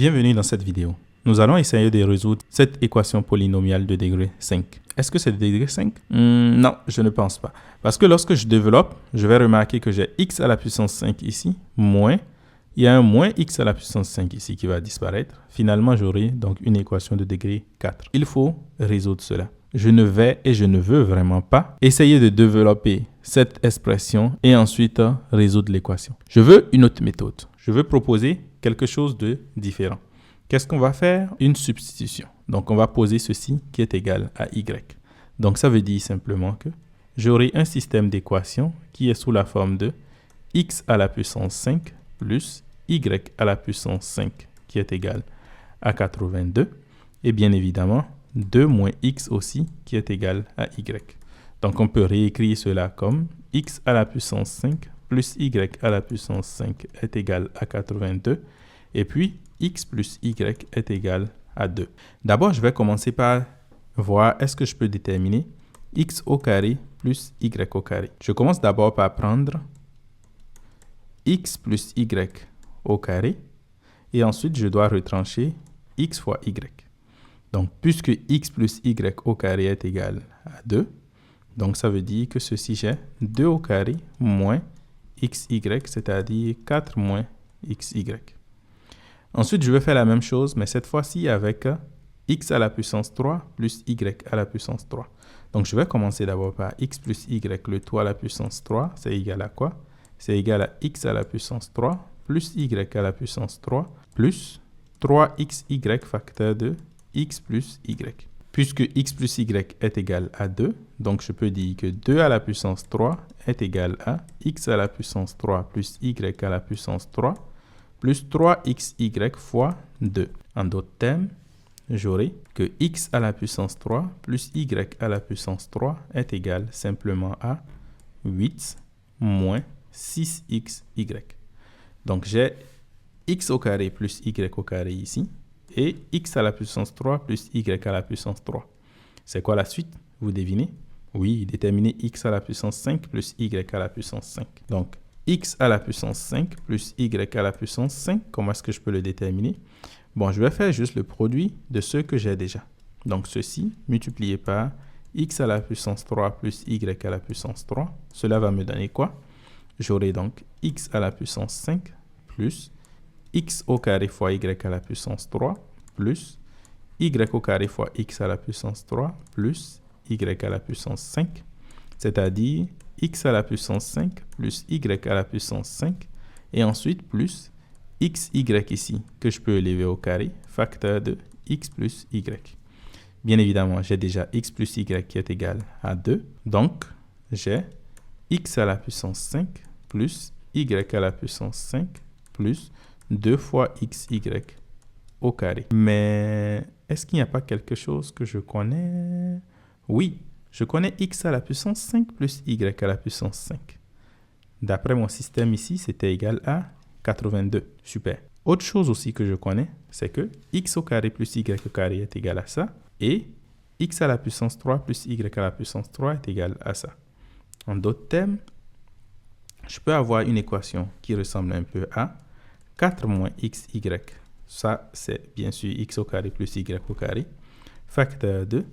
Bienvenue dans cette vidéo. Nous allons essayer de résoudre cette équation polynomiale de degré 5. Est-ce que c'est de degré 5? Non, je ne pense pas. Parce que lorsque je développe, je vais remarquer que j'ai x à la puissance 5 ici, moins, il y a un moins x à la puissance 5 ici qui va disparaître. Finalement, j'aurai donc une équation de degré 4. Il faut résoudre cela. Je ne vais et je ne veux vraiment pas essayer de développer cette expression et ensuite résoudre l'équation. Je veux une autre méthode. Je veux proposer quelque chose de différent. Qu'est-ce qu'on va faire? Une substitution. Donc, on va poser ceci qui est égal à y. Donc, ça veut dire simplement que j'aurai un système d'équations qui est sous la forme de x à la puissance 5 plus y à la puissance 5 qui est égal à 82. Et bien évidemment, 2 moins x aussi qui est égal à y. Donc, on peut réécrire cela comme x à la puissance 5 plus y à la puissance 5 est égal à 82. Et puis, x plus y est égal à 2. D'abord, je vais commencer par voir est-ce que je peux déterminer x au carré plus y au carré. Je commence d'abord par prendre x plus y au carré. Et ensuite, je dois retrancher x fois y. Donc, puisque x plus y au carré est égal à 2, donc ça veut dire que ceci, j'ai 2 au carré moins xy, c'est-à-dire 4 moins xy. Ensuite, je vais faire la même chose, mais cette fois-ci avec x à la puissance 3 plus y à la puissance 3. Donc, je vais commencer d'abord par x plus y, le tout à la puissance 3, c'est égal à quoi? C'est égal à x à la puissance 3 plus y à la puissance 3 plus 3xy facteur de x plus y. Puisque x plus y est égal à 2, donc je peux dire que 2 à la puissance 3 est égal à x à la puissance 3 plus y à la puissance 3 plus 3xy fois 2. En d'autres termes, j'aurai que x à la puissance 3 plus y à la puissance 3 est égal simplement à 8 moins 6xy. Donc, j'ai x au carré plus y au carré ici et x à la puissance 3 plus y à la puissance 3. C'est quoi la suite? Vous devinez? Oui, déterminer x à la puissance 5 plus y à la puissance 5. Donc, x à la puissance 5 plus y à la puissance 5, comment est-ce que je peux le déterminer? Bon, je vais faire juste le produit de ceux que j'ai déjà. Donc, ceci multiplié par x à la puissance 3 plus y à la puissance 3. Cela va me donner quoi? J'aurai donc x à la puissance 5 plus x au carré fois y à la puissance 3 plus y au carré fois x à la puissance 3 plus y à la puissance 5, c'est-à-dire x à la puissance 5 plus y à la puissance 5 et ensuite plus xy ici que je peux élever au carré, facteur de x plus y. Bien évidemment, j'ai déjà x plus y qui est égal à 2. Donc, j'ai x à la puissance 5 plus y à la puissance 5 plus 2 fois xy au carré. Mais est-ce qu'il n'y a pas quelque chose que je connais? Oui, je connais x à la puissance 5 plus y à la puissance 5. D'après mon système ici, c'était égal à 82. Super. Autre chose aussi que je connais, c'est que x au carré plus y au carré est égal à ça. Et x à la puissance 3 plus y à la puissance 3 est égal à ça. En d'autres termes, je peux avoir une équation qui ressemble un peu à 4 moins xy. Ça, c'est bien sûr x au carré plus y au carré. Facteur de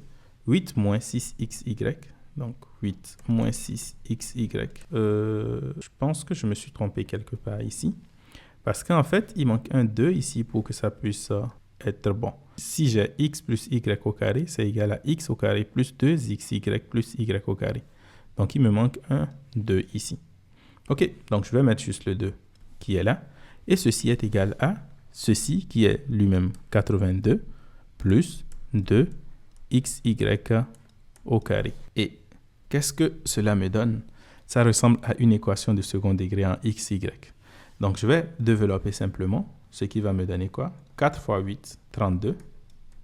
8 moins 6xy. Donc, 8 moins 6xy. Je pense que je me suis trompé quelque part ici. Parce qu'en fait, il manque un 2 ici pour que ça puisse être bon. Si j'ai x plus y au carré, c'est égal à x au carré plus 2xy plus y au carré. Donc, il me manque un 2 ici. OK, donc je vais mettre juste le 2 qui est là. Et ceci est égal à ceci qui est lui-même 82 plus 2xy au carré. Et qu'est-ce que cela me donne? Ça ressemble à une équation de second degré en xy. Donc, je vais développer simplement ce qui va me donner quoi? 4 fois 8, 32,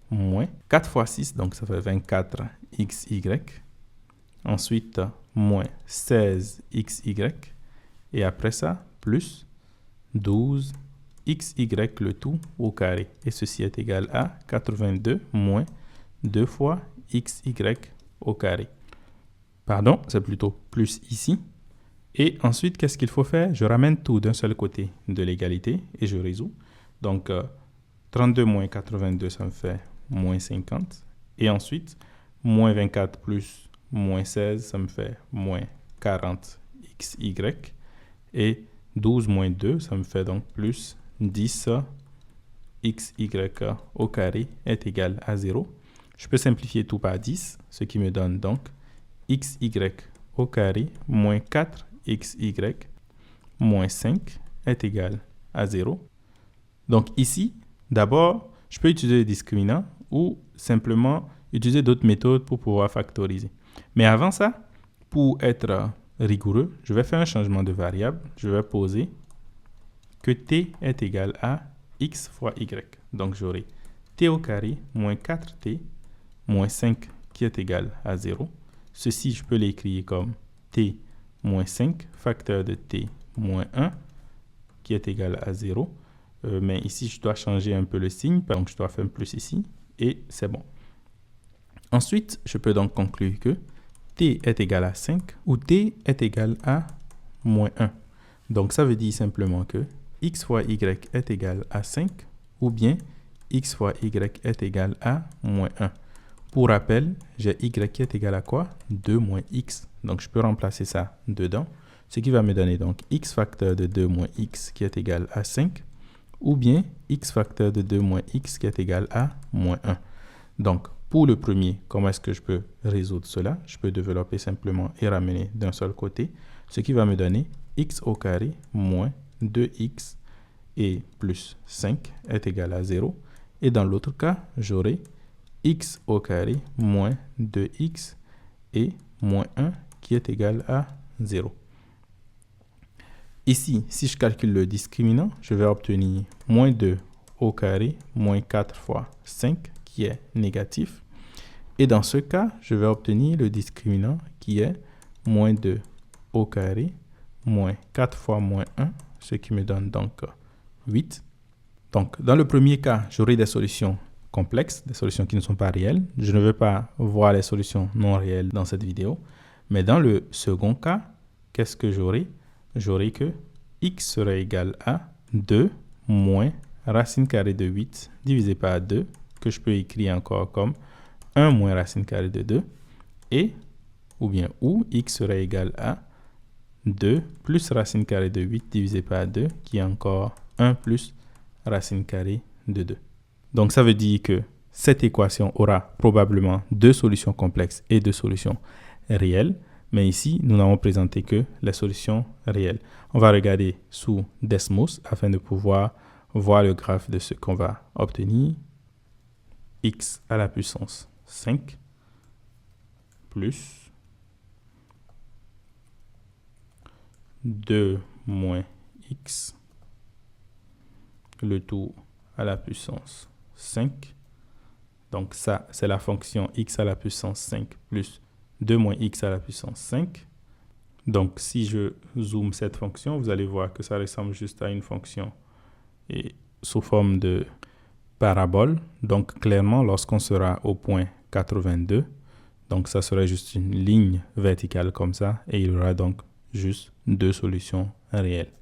moins 4 fois 6, donc ça fait 24xy. Ensuite, moins 16xy. Et après ça, plus 12xy le tout au carré. Et ceci est égal à 82 moins 2 fois xy au carré. Pardon, c'est plutôt plus ici. Et ensuite, qu'est-ce qu'il faut faire? Je ramène tout d'un seul côté de l'égalité et je résous. Donc, 32 moins 82, ça me fait moins 50. Et ensuite, moins 24 plus moins 16, ça me fait moins 40xy. Et 12 moins 2, ça me fait donc plus 10 xy au carré est égal à 0. Je peux simplifier tout par 10, ce qui me donne donc xy au carré moins 4xy moins 5 est égal à 0. Donc ici, d'abord, je peux utiliser le discriminant ou simplement utiliser d'autres méthodes pour pouvoir factoriser. Mais avant ça, pour être rigoureux, je vais faire un changement de variable. Je vais poser que t est égal à x fois y. Donc j'aurai t au carré moins 4t moins 5 qui est égal à 0. Ceci, je peux l'écrire comme t moins 5 facteur de t moins 1 qui est égal à 0. Mais ici, je dois changer un peu le signe, donc je dois faire un plus ici, et c'est bon. Ensuite, je peux donc conclure que t est égal à 5 ou t est égal à moins 1. Donc, ça veut dire simplement que x fois y est égal à 5 ou bien x fois y est égal à moins 1. Pour rappel, j'ai y qui est égal à quoi? 2 moins x. Donc, je peux remplacer ça dedans, ce qui va me donner donc x facteur de 2 moins x qui est égal à 5 ou bien x facteur de 2 moins x qui est égal à moins 1. Donc, pour le premier, comment est-ce que je peux résoudre cela? Je peux développer simplement et ramener d'un seul côté, ce qui va me donner x au carré moins 2x et plus 5 est égal à 0. Et dans l'autre cas, j'aurai x au carré moins 2x et moins 1 qui est égal à 0. Ici, si je calcule le discriminant, je vais obtenir moins 2 au carré moins 4 fois 5 qui est négatif. Et dans ce cas, je vais obtenir le discriminant qui est moins 2 au carré moins 4 fois moins 1, ce qui me donne donc 8. Donc, dans le premier cas, j'aurai des solutions complexes, des solutions qui ne sont pas réelles. Je ne vais pas voir les solutions non réelles dans cette vidéo. Mais dans le second cas, qu'est-ce que j'aurai? J'aurai que x serait égal à 2 moins racine carrée de 8 divisé par 2, que je peux écrire encore comme 1 moins racine carrée de 2, et, ou x serait égal à 2 plus racine carrée de 8 divisé par 2, qui est encore 1 plus racine carrée de 2. Donc, ça veut dire que cette équation aura probablement deux solutions complexes et deux solutions réelles. Mais ici, nous n'avons présenté que les solutions réelles. On va regarder sous Desmos afin de pouvoir voir le graphe de ce qu'on va obtenir. X à la puissance 5 plus 2 moins x, le tout à la puissance 5. Donc ça, c'est la fonction x à la puissance 5 plus 2 moins x à la puissance 5. Donc, si je zoome cette fonction, vous allez voir que ça ressemble juste à une fonction et sous forme de parabole. Donc, clairement, lorsqu'on sera au point 82, donc ça serait juste une ligne verticale comme ça et il y aura donc juste deux solutions réelles.